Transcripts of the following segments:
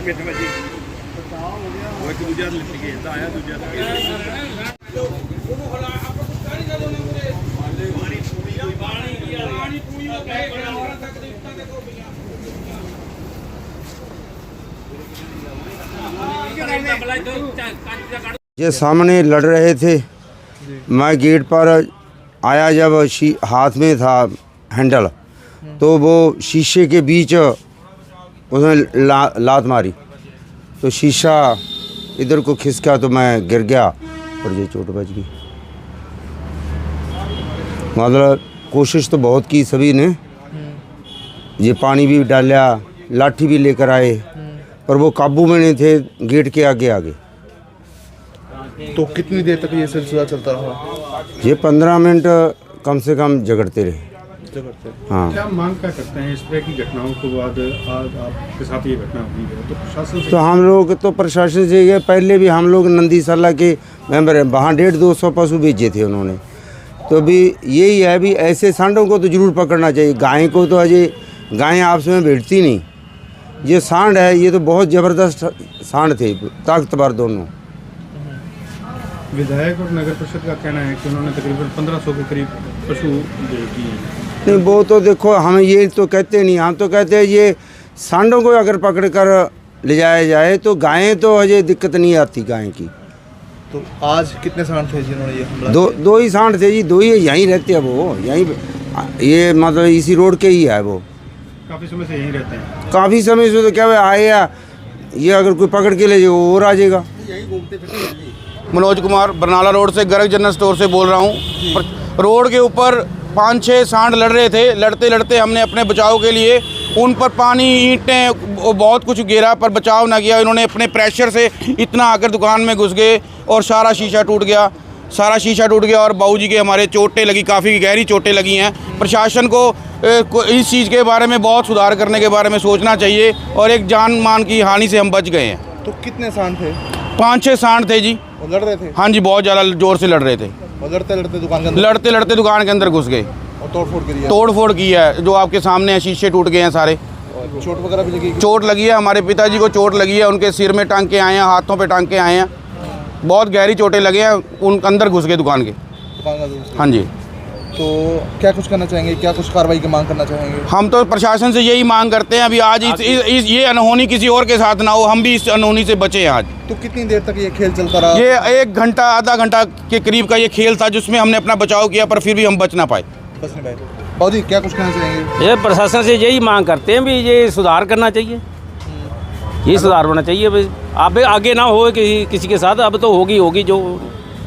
ये सामने लड़ रहे थे, मैं गेट पर आया, जब हाथ में था हैंडल, तो वो शीशे के बीच उसने लात मारी, तो शीशा इधर को खिसका तो मैं गिर गया और ये चोट बच गई। मतलब कोशिश तो बहुत की सभी ने, ये पानी भी डाला, लाठी भी लेकर आए, पर वो काबू में नहीं थे, गेट के आगे आगे। तो कितनी देर तक ये सिलसिला चलता रहा? ये 15 मिनट कम से कम झगड़ते रहे। हाँ। क्या मांग क्या करते हैं इस तरह की घटनाओं के बाद? आज आपके साथ ये घटना हुई है, तो प्रशासन से? तो हम लोग तो प्रशासन से ये, पहले भी हम लोग नंदीशाला के मेंबर हैं, वहाँ 150-200 पशु बेचे थे उन्होंने। तो भी यही है, भी ऐसे सांडों को तो ज़रूर पकड़ना चाहिए। गाय को तो अजय गायें आपस में भिड़ती नहीं, ये सांड है, ये तो बहुत ज़बरदस्त सांड थे, ताकतवर दोनों। विधायक और नगर परिषद का कहना है कि उन्होंने तकरीबन 1500 के करीब पशु दिए हैं। नहीं, वो तो देखो, हम ये तो कहते नहीं, हम तो कहते हैं ये सांडों को अगर पकड़ कर ले जाया जाए तो गायें तो अजय दिक्कत नहीं आती गाय की। तो आज कितने सांड थे जिन्होंने ये हमला? दो ही सांड थे जी, दो ही यहीं रहते हैं वो, यहीं, ये मतलब इसी रोड के ही है वो, काफ़ी समय से यहीं रहते हैं। काफ़ी समय से। तो क्या आए या ये अगर कोई पकड़ के ले जाए और आ जाएगा। मनोज कुमार बरनाला रोड से गर्ग जनरल स्टोर से बोल रहा हूँ। रोड के ऊपर 5-6 सांड लड़ रहे थे, लड़ते लड़ते हमने अपने बचाव के लिए उन पर पानी, ईंटें, बहुत कुछ गिरा, पर बचाव ना किया। इन्होंने अपने प्रेशर से इतना आकर दुकान में घुस गए और सारा शीशा टूट गया, और बाबूजी के हमारे चोटें लगी, काफ़ी गहरी चोटें लगी हैं। प्रशासन को इस चीज़ के बारे में बहुत सुधार करने के बारे में सोचना चाहिए, और एक जान मान की हानि से हम बच गए हैं। तो कितने सांड थे? 5-6 सांड थे जी। वो लड़ रहे थे? हाँ जी, बहुत ज़्यादा ज़ोर से लड़ रहे थे। और लड़ते लड़ते दुकान के अंदर घुस गए और तोड़फोड़ की है, जो आपके सामने है, शीशे टूट गए हैं सारे। चोट वगैरह भी लगी? चोट लगी है, हमारे पिताजी को चोट लगी है, उनके सिर में टांके आए हैं, हाथों पे टांके आए हैं, बहुत गहरी चोटें लगे हैं, उन अंदर घुस गए दुकान के। हाँ जी। तो क्या कुछ करना चाहेंगे, क्या कुछ कार्रवाई की मांग करना चाहेंगे? हम तो प्रशासन से यही मांग करते हैं, अभी आज ये अनहोनी किसी और के साथ ना हो, हम भी इस अनहोनी से बचे हैं आज। तो कितनी देर तक ये खेल चलता रहा? ये 1 घंटा आधा घंटा के करीब का ये खेल था, जिसमें हमने अपना बचाव किया, पर फिर भी हम बच ना पाए। बाबूजी क्या कुछ कहना चाहेंगे? ये प्रशासन से यही मांग करते हैं भी ये सुधार करना चाहिए, ये सुधार होना चाहिए भाई, अब आगे ना हो किसी के साथ। अब तो होगी जो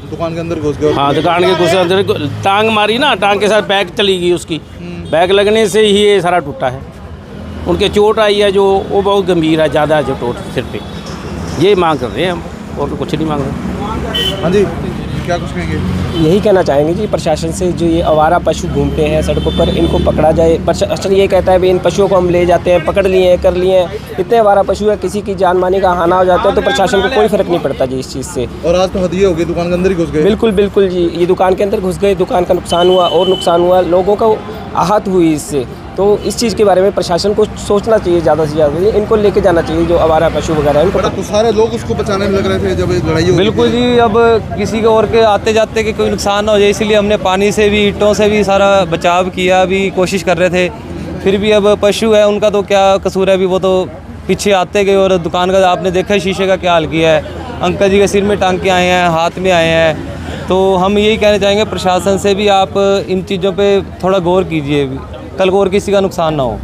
दुकान के अंदर घुस गए। हाँ, दुकान के घुस अंदर, टांग मारी ना, टांग के साथ बैग चली गई उसकी, बैग लगने से ही ये सारा टूटा है। उनके चोट आई है जो वो बहुत गंभीर है, ज़्यादा जो चोट सिर पे। ये मांग कर रहे हैं हम, और कुछ नहीं मांग रहे। हाँ जी, क्या कुछ कहेंगे? यही कहना चाहेंगे जी प्रशासन से, जो ये आवारा पशु घूमते हैं सड़कों पर, इनको पकड़ा जाए। प्रशासन ये कहता है भी इन पशुओं को हम ले जाते हैं, पकड़ लिए कर लिए, इतने आवारा पशु है, किसी की जान मानी का हाना हो जाता है तो प्रशासन को कोई फर्क नहीं पड़ता जी इस चीज़ से। और आज तो हदिये हो गई, दुकान के अंदर ही घुस गए। बिल्कुल जी, ये दुकान के अंदर घुस गए, दुकान का नुकसान हुआ, और नुकसान हुआ, लोगों को आहत हुई इससे। तो इस चीज़ के बारे में प्रशासन को सोचना चाहिए, ज़्यादा से ज़्यादा इनको लेके जाना चाहिए, जो आवारा पशु वगैरह इनको। तो सारे लोग उसको बचाने में लग रहे थे जब लड़ाई हुई। बिल्कुल जी, अब किसी के और के आते जाते के कोई नुकसान ना हो जाए, इसलिए हमने पानी से भी, ईंटों से भी सारा बचाव किया, भी कोशिश कर रहे थे। फिर भी अब पशु है, उनका तो क्या कसूर है, अभी वो तो पीछे आते गए, और दुकान का आपने देखा शीशे का क्या हाल किया है। अंकल जी के सिर में टांके आए हैं, हाथ में आए हैं। तो हम यही कहना चाहेंगे प्रशासन से भी, आप इन चीज़ों पे थोड़ा गौर कीजिए, कल को और किसी का नुकसान ना हो।